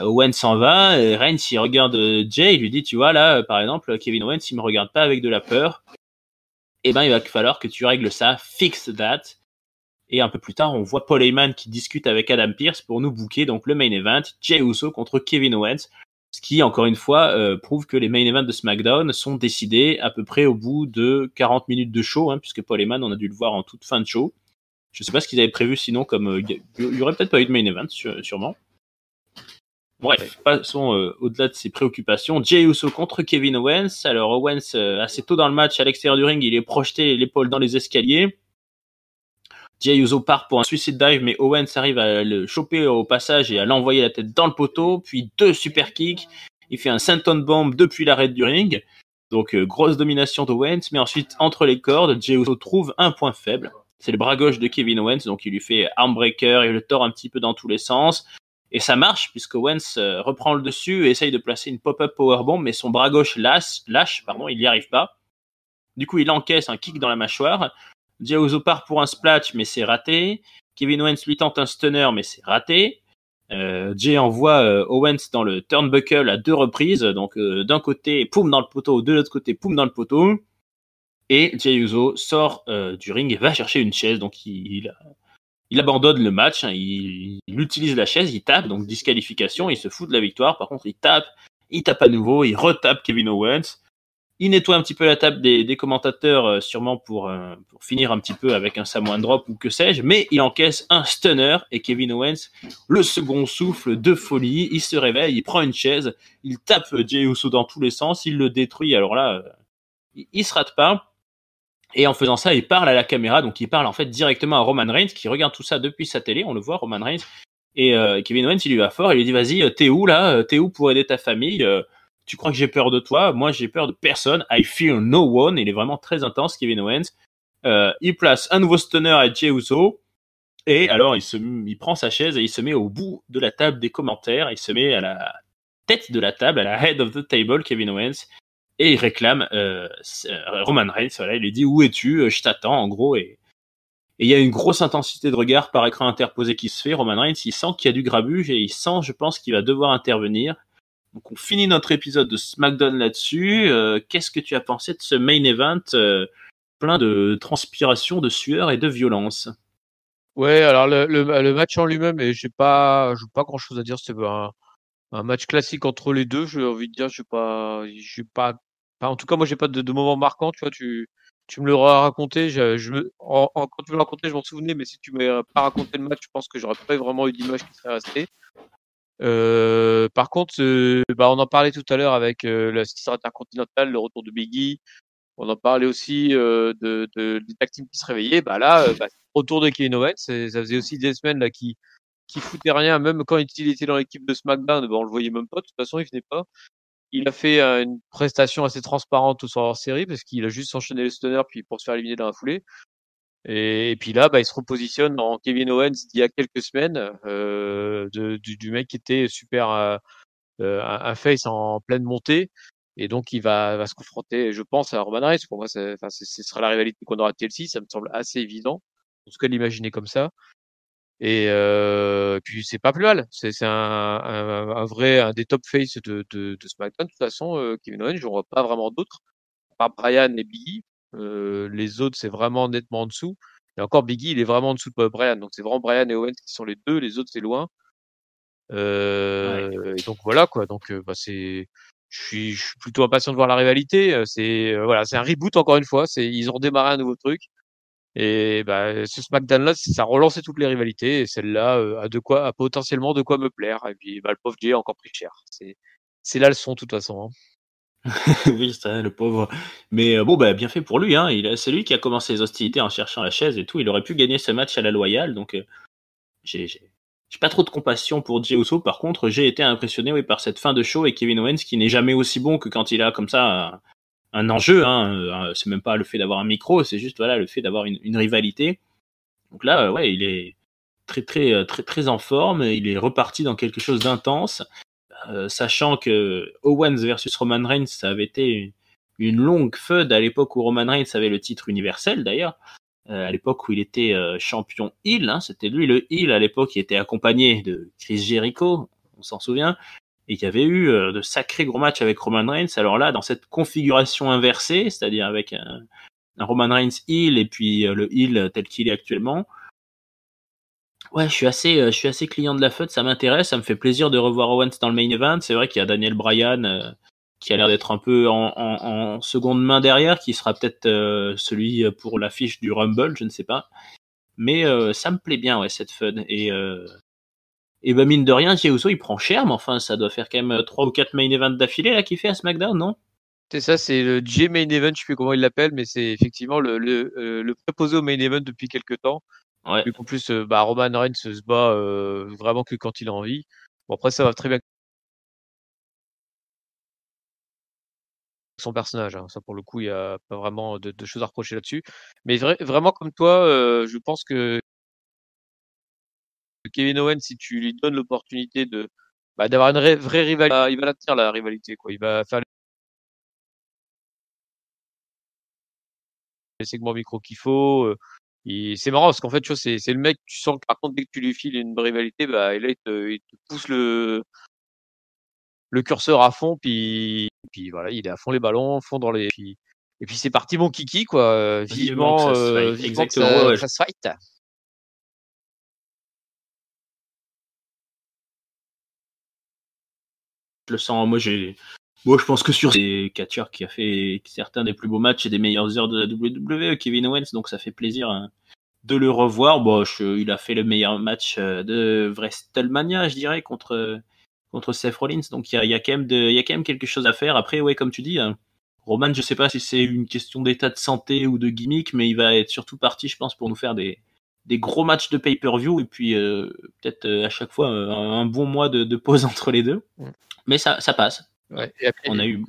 Owen s'en va, et Reigns il regarde Jay, il lui dit tu vois là par exemple Kevin Owens il me regarde pas avec de la peur. Eh ben il va falloir que tu règles ça, fix that. Et un peu plus tard on voit Paul Heyman qui discute avec Adam Pearce pour nous booker donc le main event, Jey Uso contre Kevin Owens. Ce qui encore une fois prouve que les main events de SmackDown sont décidés à peu près au bout de 40 minutes de show, hein, puisque Paul Heyman on a dû le voir en toute fin de show. Je sais pas ce qu'ils avaient prévu sinon, comme il y aurait peut-être pas eu de main event sûrement. Bref, passons au-delà de ses préoccupations. Jey Uso contre Kevin Owens. Alors Owens, assez tôt dans le match, à l'extérieur du ring, il est projeté l'épaule dans les escaliers. Jey Uso part pour un suicide dive, mais Owens arrive à le choper au passage et à l'envoyer la tête dans le poteau. Puis 2 super kicks. Il fait un senton bomb depuis l'arrêt du ring. Donc grosse domination d'Owens, mais ensuite entre les cordes, Jey Uso trouve un point faible. C'est le bras gauche de Kevin Owens, donc il lui fait armbreaker, il le tord un petit peu dans tous les sens. Et ça marche, puisque Owens reprend le dessus et essaye de placer une pop-up powerbomb, mais son bras gauche lâche, il n'y arrive pas. Du coup, il encaisse un kick dans la mâchoire. Jey Uso part pour un splash, mais c'est raté. Kevin Owens lui tente un stunner, mais c'est raté. Jey envoie Owens dans le turnbuckle à 2 reprises. Donc, d'un côté, poum dans le poteau, de l'autre côté, poum dans le poteau. Et Jey Uso sort du ring et va chercher une chaise. Donc, il abandonne le match, hein, il utilise la chaise, il tape, donc disqualification, il se fout de la victoire. Par contre, il tape à nouveau, il retape Kevin Owens. Il nettoie un petit peu la table des commentateurs, sûrement pour finir un petit peu avec un Samoan Drop ou que sais-je, mais il encaisse un stunner et Kevin Owens, le second souffle de folie, il se réveille, il prend une chaise, il tape Jey Uso dans tous les sens, il le détruit. Alors là, il se rate pas. Et en faisant ça, il parle à la caméra, donc il parle en fait directement à Roman Reigns, qui regarde tout ça depuis sa télé, on le voit, Roman Reigns. Et Kevin Owens, il lui va fort, il lui dit vas-y, t'es où là? T'es où pour aider ta famille? Tu crois que j'ai peur de toi? Moi, j'ai peur de personne. I fear no one. Il est vraiment très intense, Kevin Owens. Il place un nouveau stunner à Jey Uso. Et alors, il prend sa chaise et il se met au bout de la table des commentaires. Il se met à la tête de la table, à la head of the table, Kevin Owens, et il réclame Roman Reigns. Voilà, il lui dit où es-tu? Je t'attends, en gros. Et il y a une grosse intensité de regard par écran interposé qui se fait. Roman Reigns, il sent qu'il y a du grabuge et il sent, je pense, qu'il va devoir intervenir. Donc on finit notre épisode de SmackDown là-dessus. Qu'est-ce que tu as pensé de ce main event plein de transpiration, de sueur et de violence? Ouais, alors le match en lui-même, et j'ai pas grand-chose à dire. C'était un match classique entre les deux. J'ai envie de dire, en tout cas, moi, j'ai pas de moment marquant. Tu vois, tu me l'auras raconté. Quand tu me l'as raconté, je m'en souvenais, mais si tu m'avais pas raconté le match, je pense que j'aurais pas vraiment eu d'image qui serait restée. Par contre, on en parlait tout à l'heure avec la titre intercontinental, le retour de Big E. On en parlait aussi des tag teams qui se réveillaient. Retour de Kevin Owens. Ça faisait aussi des semaines là qui foutait rien, même quand il était dans l'équipe de SmackDown, on le voyait même pas. De toute façon, il venait pas. Il a fait une prestation assez transparente sur hors série parce qu'il a juste enchaîné les stunners puis pour se faire éliminer dans la foulée. Et puis là, il se repositionne en Kevin Owens d'il y a quelques semaines, du mec qui était super un face en pleine montée. Et donc, il va se confronter, je pense, à Roman Reigns. Pour moi, ce sera la rivalité qu'on aura à TLC. Ça me semble assez évident. En tout cas, de l'imaginer comme ça. Et puis, c'est pas plus mal. C'est un des top face de SmackDown. De toute façon, Kevin Owens, j'en vois pas vraiment d'autres. À part Bryan et Biggie. Les autres, c'est vraiment nettement en dessous. Et encore, Biggie, il est vraiment en dessous de Bryan. Donc, c'est vraiment Bryan et Owens qui sont les deux. Les autres, c'est loin. Ouais. Et donc voilà quoi. Donc je suis plutôt impatient de voir la rivalité. Voilà, c'est un reboot encore une fois. Ils ont redémarré un nouveau truc. Et ce SmackDown là, ça a relancé toutes les rivalités. Et celle-là a potentiellement de quoi me plaire. Et puis le pauvre Jay a encore pris cher. C'est la leçon de toute façon. Hein. Oui, ça, le pauvre. Mais bon, bien fait pour lui. Hein. C'est lui qui a commencé les hostilités en cherchant la chaise et tout. Il aurait pu gagner ce match à la loyale. Donc, j'ai pas trop de compassion pour Jey Uso. Par contre, j'ai été impressionné oui, par cette fin de show et Kevin Owens qui n'est jamais aussi bon que quand il a comme ça un enjeu. Hein. C'est même pas le fait d'avoir un micro, c'est juste voilà le fait d'avoir une rivalité. Donc là, ouais, il est très en forme. Il est reparti dans quelque chose d'intense. Sachant que Owens versus Roman Reigns, ça avait été une longue feud à l'époque où Roman Reigns avait le titre universel d'ailleurs, à l'époque où il était champion heel, hein, c'était lui le heel à l'époque, il était accompagné de Chris Jericho, on s'en souvient, et il y avait eu de sacrés gros matchs avec Roman Reigns. Alors là, dans cette configuration inversée, c'est-à-dire avec un Roman Reigns heel et puis le heel tel qu'il est actuellement, ouais, je suis assez client de la FUT, ça m'intéresse, ça me fait plaisir de revoir Owens dans le main event. C'est vrai qu'il y a Daniel Bryan qui a l'air d'être un peu en seconde main derrière, qui sera peut-être celui pour l'affiche du Rumble, je ne sais pas. Mais ça me plaît bien, ouais, cette FUD. Et mine de rien, Jey Uso, il prend cher, mais enfin, ça doit faire quand même 3 ou 4 main events d'affilée là qu'il fait à SmackDown, non? C'est ça, c'est le J Main Event, je sais plus comment il l'appelle, mais c'est effectivement le préposé au Main Event depuis quelques temps. Ouais. Vu qu'en plus, Roman Reigns se bat vraiment que quand il a envie. Bon, après, ça va très bien avec son personnage. Hein. Ça, pour le coup, il n'y a pas vraiment de choses à reprocher là-dessus. Mais vraiment, comme toi, je pense que Kevin Owens, si tu lui donnes l'opportunité d'avoir une vraie rivalité, il va la tenir, la rivalité. Quoi. Il va faire les segments micro qu'il faut. C'est marrant parce qu'en fait, tu vois, c'est le mec, tu sens que par contre, dès que tu lui files une rivalité, et là, il te pousse le curseur à fond, puis voilà, il est à fond les ballons, fond dans les. Et puis c'est parti, mon kiki, quoi. Vivement que ça se fight. Vivement Exactement. Ouais, ouais, que ça se fight. je le sens. Moi, je pense que sur ces catcheurs qui a fait certains des plus beaux matchs et des meilleures heures de la WWE, Kevin Owens, donc ça fait plaisir hein, de le revoir. Bon, il a fait le meilleur match de WrestleMania, je dirais, contre Seth Rollins. Donc il y a quand même quelque chose à faire. Après, ouais, comme tu dis, hein, Roman, je sais pas si c'est une question d'état de santé ou de gimmick, mais il va être surtout parti, je pense, pour nous faire des gros matchs de pay-per-view et puis peut-être à chaque fois un bon mois de pause entre les deux. Mm. Mais ça passe. Ouais. On a eu.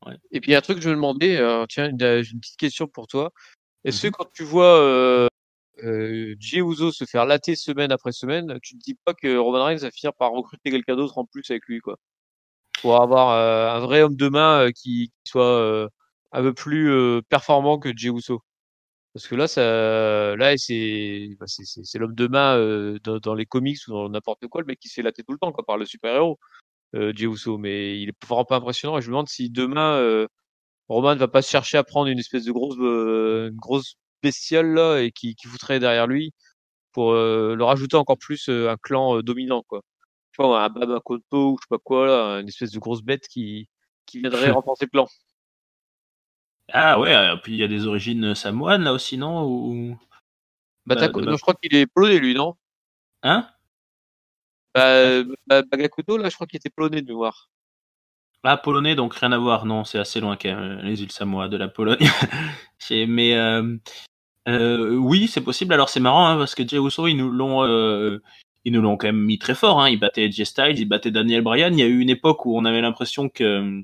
Ouais. Et puis, il y a un truc que je me demandais, tiens, j'ai une petite question pour toi. Est-ce que quand tu vois Jey Uso se faire latter semaine après semaine, tu te dis pas que Roman Reigns va finir par recruter quelqu'un d'autre en plus avec lui, quoi. Pour avoir un vrai homme de main qui soit un peu plus performant que Jey Uso. Parce que là, c'est l'homme de main dans les comics ou dans n'importe quoi, le mec qui se fait latter tout le temps, quoi, par le super-héros, Jey Uso. Mais il est vraiment pas impressionnant. Et je me demande si demain, Roman va pas se chercher à prendre une espèce de une grosse bestiole là et qui foutrait derrière lui pour leur rajouter encore plus un clan dominant, quoi. Tu vois, un Baba Koto ou je sais pas quoi, là, une espèce de grosse bête qui viendrait renforcer le clan. Ah ouais, puis il y a des origines samoanes là aussi, non? Ou... Non, je crois qu'il est polonais, lui, non? Hein? Bagakoto, là, je crois qu'il était polonais de mémoire. Ah, polonais, donc rien à voir. Non, c'est assez loin quand même, les îles Samoa de la Pologne. Mais oui, c'est possible. Alors c'est marrant hein, parce que Jey Uso, ils nous l'ont quand même mis très fort. Hein. Ils battaient AJ Styles, ils battaient Daniel Bryan. Il y a eu une époque où on avait l'impression que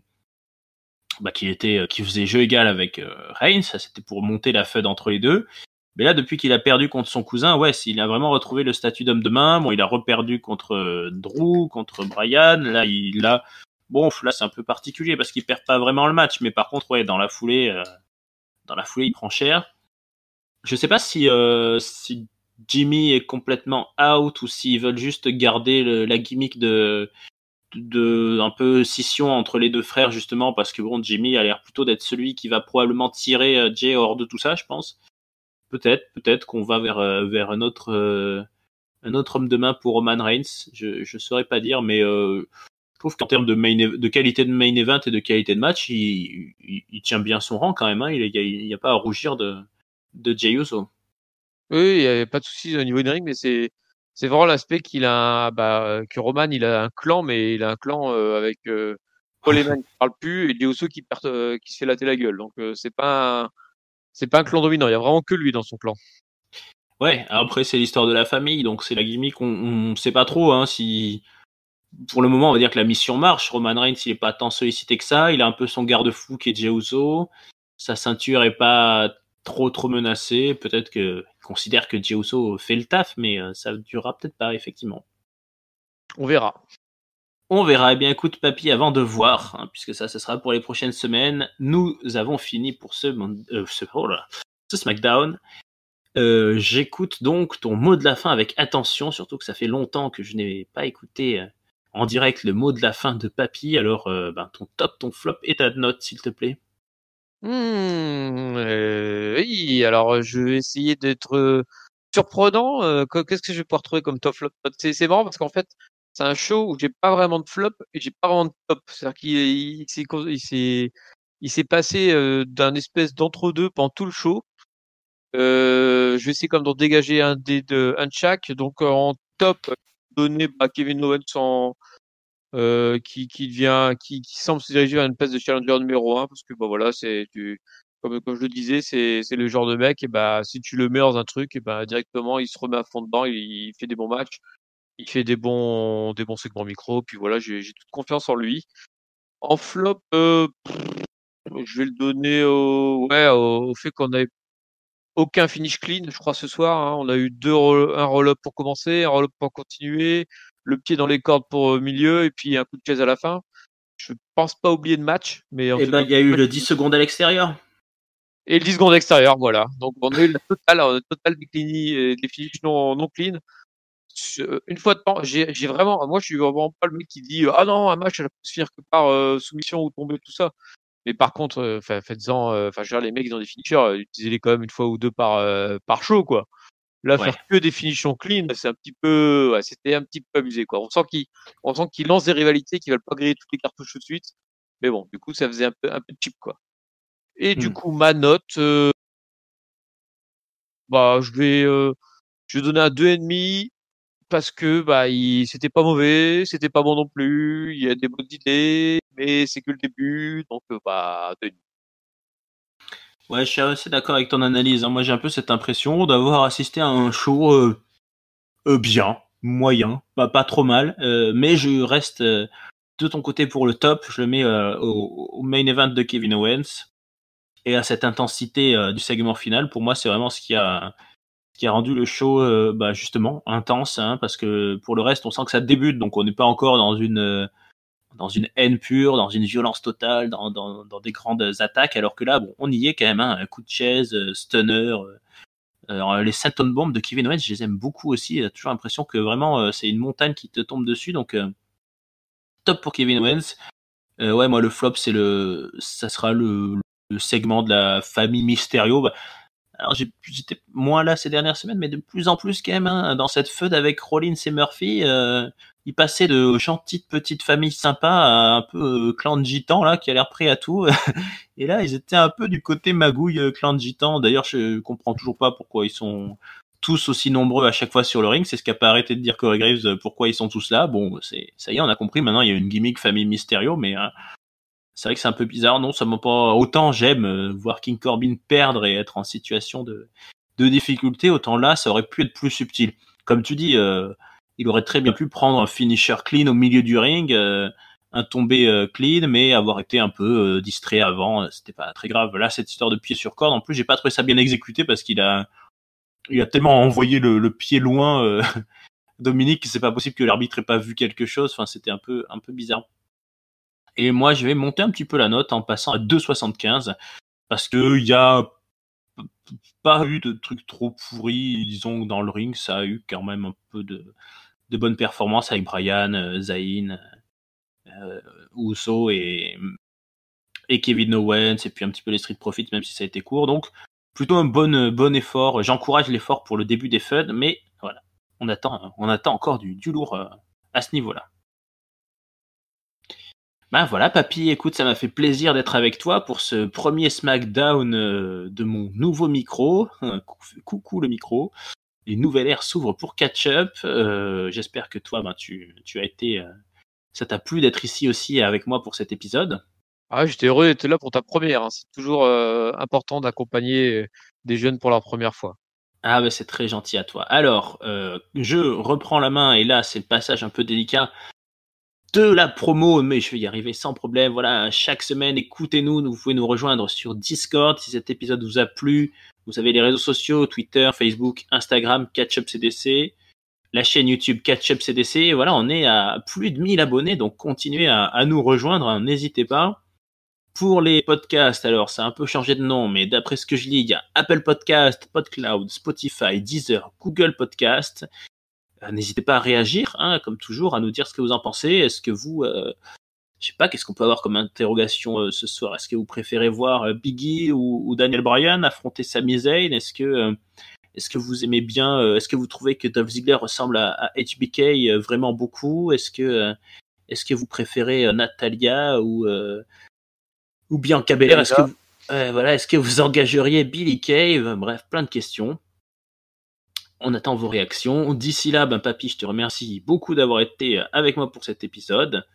qu'il faisait jeu égal avec Reigns. Ça, c'était pour monter la feud entre les deux. Mais là, depuis qu'il a perdu contre son cousin, ouais, il a vraiment retrouvé le statut d'homme de main. Bon, il a reperdu contre Drew, contre Bryan. Bon, là, c'est un peu particulier parce qu'il perd pas vraiment le match. Mais par contre, ouais, dans la foulée, il prend cher. Je sais pas si Jimmy est complètement out ou s'ils veulent juste garder la gimmick de un peu scission entre les deux frères justement parce que bon, Jimmy a l'air plutôt d'être celui qui va probablement tirer Jay hors de tout ça, je pense. Peut-être qu'on va vers un autre homme de main pour Roman Reigns. Je saurais pas dire, mais je trouve qu'en termes de qualité de main event et de qualité de match, il tient bien son rang quand même. Hein. Il y a pas à rougir de Jey Uso. Oui, il y a pas de souci au niveau du ring, mais c'est vraiment l'aspect que Roman, il a un clan, mais il a un clan avec Paul Heyman qui parle plus et Jey Uso qui se fait latter la gueule. Donc c'est pas un clan dominant. Il y a vraiment que lui dans son clan. Ouais, après c'est l'histoire de la famille, donc c'est la gimmick. On sait pas trop hein, si pour le moment on va dire que la mission marche. Roman Reigns il est pas tant sollicité que ça, il a un peu son garde-fou qui est Jey Uso. Sa ceinture est pas trop menacée. Peut-être que il considère que Jey Uso fait le taf, mais ça durera peut-être pas effectivement. On verra. On verra. Eh bien, écoute, papy, avant de voir, hein, puisque ça, ce sera pour les prochaines semaines, nous avons fini pour ce SmackDown. J'écoute donc ton mot de la fin avec attention, surtout que ça fait longtemps que je n'ai pas écouté en direct le mot de la fin de papy. Alors, ton top, ton flop et ta note, s'il te plaît. Oui, alors je vais essayer d'être surprenant. Qu'est-ce que je vais pouvoir trouver comme top flop? C'est marrant parce qu'en fait, c'est un show où j'ai pas vraiment de flop et j'ai pas vraiment de top. C'est-à-dire il s'est passé d'un espèce d'entre-deux pendant tout le show. Je vais essayer comme d'en dégager un de chaque. Donc en top, donner Kevin Owens qui semble se diriger vers une place de challenger numéro un parce que bah voilà comme je le disais c'est le genre de mec et bah si tu le mets dans un truc et bah directement il se remet à fond dedans, il fait des bons matchs, il fait des bons segments micro puis voilà j'ai toute confiance en lui. En flop je vais le donner au fait qu'on ait aucun finish clean, je crois, ce soir. Hein. On a eu un roll-up pour commencer, un roll-up pour continuer, le pied dans les cordes pour milieu, et puis un coup de chaise à la fin. Je pense pas oublier de match, mais en Eh tout cas, ben, il y a eu le 10 secondes à l'extérieur. et le 10 secondes extérieur, voilà. Donc, on a eu la totale des finishes non clean. Une fois de temps, j'ai vraiment, moi, je suis vraiment pas le mec qui dit, ah non, un match, elle peut se finir que par soumission ou tomber, tout ça. Mais par contre, faites-en, je veux dire, les mecs, ils ont des finishers, utilisez-les quand même une fois ou deux par show, quoi. Là, Ouais. faire que des finitions clean, c'est un petit peu, ouais, c'était un petit peu abusé, quoi. On sent qu'ils lancent des rivalités, qu'ils veulent pas griller toutes les cartouches tout de suite. Mais bon, du coup, ça faisait un peu cheap, quoi. Et du coup, ma note, bah, je vais donner un 2,5 parce que, bah, c'était pas mauvais, c'était pas bon non plus. Il y a des bonnes idées, mais c'est que le début, donc, bah, 2,5. Ouais, je suis assez d'accord avec ton analyse. Hein. Moi, j'ai un peu cette impression d'avoir assisté à un show bien, moyen, pas trop mal, mais je reste de ton côté pour le top. Je le mets au main event de Kevin Owens et à cette intensité du segment final. Pour moi, c'est vraiment ce qui a rendu le show justement intense, hein, parce que pour le reste, on sent que ça débute, donc on n'est pas encore dans une haine pure, dans une violence totale, dans des grandes attaques, alors que là, bon, on y est quand même, hein, un coup de chaise, stunner. Les Senton Bombs de Kevin Owens, je les aime beaucoup aussi. J'ai toujours l'impression que vraiment c'est une montagne qui te tombe dessus, donc top pour Kevin Owens. Ouais, moi le flop ça sera le segment de la famille Mysterio. Alors j'étais moins là ces dernières semaines, mais de plus en plus quand même, hein, dans cette feud avec Rollins et Murphy. Il passait de gentille petite famille sympa à un peu clan de gitans là qui a l'air prêt à tout. Et là ils étaient un peu du côté magouille clan de gitans. D'ailleurs je comprends toujours pas pourquoi ils sont tous aussi nombreux à chaque fois sur le ring. C'est ce qu'a pas arrêté de dire Corey Graves, pourquoi ils sont tous là. Bon, ça y est, on a compris. Maintenant il y a une gimmick famille Mysterio, mais c'est vrai que c'est un peu bizarre. Non, ça m'a pas autant. J'aime voir King Corbin perdre et être en situation de difficulté, autant là ça aurait pu être plus subtil. Comme tu dis, il aurait très bien pu prendre un finisher clean au milieu du ring, un tombé clean, mais avoir été un peu distrait avant, c'était pas très grave. Là, cette histoire de pied sur corde, en plus, j'ai pas trouvé ça bien exécuté parce qu'il a tellement envoyé le pied loin, Dominique, que c'est pas possible que l'arbitre ait pas vu quelque chose. Enfin, c'était un peu bizarre. Et moi, je vais monter un petit peu la note en passant à 2,75 parce que il y a pas eu de trucs trop pourris, disons, dans le ring. Ça a eu quand même un peu de bonnes performances avec Bryan, Zayn, Uso et Kevin Owens, et puis un petit peu les Street Profits, même si ça a été court. Donc, plutôt un bon effort. J'encourage l'effort pour le début des feuds, mais voilà, on attend encore du lourd à ce niveau-là. Ben voilà, papy, écoute, ça m'a fait plaisir d'être avec toi pour ce premier SmackDown de mon nouveau micro. Coucou le micro. Une nouvelle ère s'ouvre pour Catch Up. J'espère que toi, tu as été... ça t'a plu d'être ici aussi avec moi pour cet épisode? Ah, j'étais heureux d'être là pour ta première, hein. C'est toujours important d'accompagner des jeunes pour leur première fois. Ah c'est très gentil à toi. Alors, je reprends la main, et là, c'est le passage un peu délicat de la promo, mais je vais y arriver sans problème. Voilà, chaque semaine, écoutez-nous, vous pouvez nous rejoindre sur Discord si cet épisode vous a plu. Vous avez les réseaux sociaux, Twitter, Facebook, Instagram, Catch Up CDC, la chaîne YouTube Catch Up CDC. Voilà, on est à plus de 1000 abonnés, donc continuez à nous rejoindre, hein, n'hésitez pas. Pour les podcasts, alors ça a un peu changé de nom, mais d'après ce que je lis, il y a Apple Podcast, PodCloud, Spotify, Deezer, Google Podcast. N'hésitez pas à réagir, hein, comme toujours, à nous dire ce que vous en pensez. Est-ce que vous, je sais pas, qu'est-ce qu'on peut avoir comme interrogation ce soir? Est-ce que vous préférez voir Biggie ou Daniel Bryan affronter Sami Zayn? Est-ce que vous aimez bien, est-ce que vous trouvez que Dolph Ziggler ressemble à HBK vraiment beaucoup? Est-ce que vous préférez Natalia ou Bianca Belair? Est-ce que vous engageriez Billy Kay? Bref, plein de questions. On attend vos réactions. D'ici là, papy, je te remercie beaucoup d'avoir été avec moi pour cet épisode.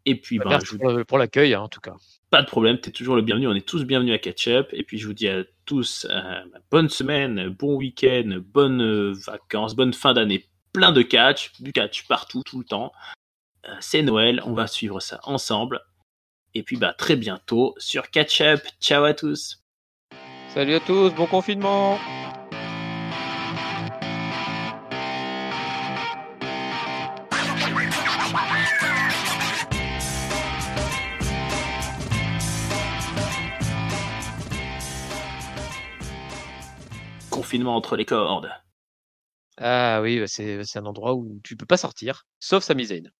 Et puis, merci pour l'accueil, hein, en tout cas. Pas de problème, t'es toujours le bienvenu. On est tous bienvenus à Catch Up. Et puis, je vous dis à tous bonne semaine, bon week-end, bonnes vacances, bonne fin d'année. Plein de catch, du catch partout, tout le temps. C'est Noël, on va suivre ça ensemble. Et puis, très bientôt sur Catch Up. Ciao à tous. Salut à tous, bon confinement. Confinement entre les cordes. Ah oui, c'est un endroit où tu peux pas sortir, sauf Sami Zayn.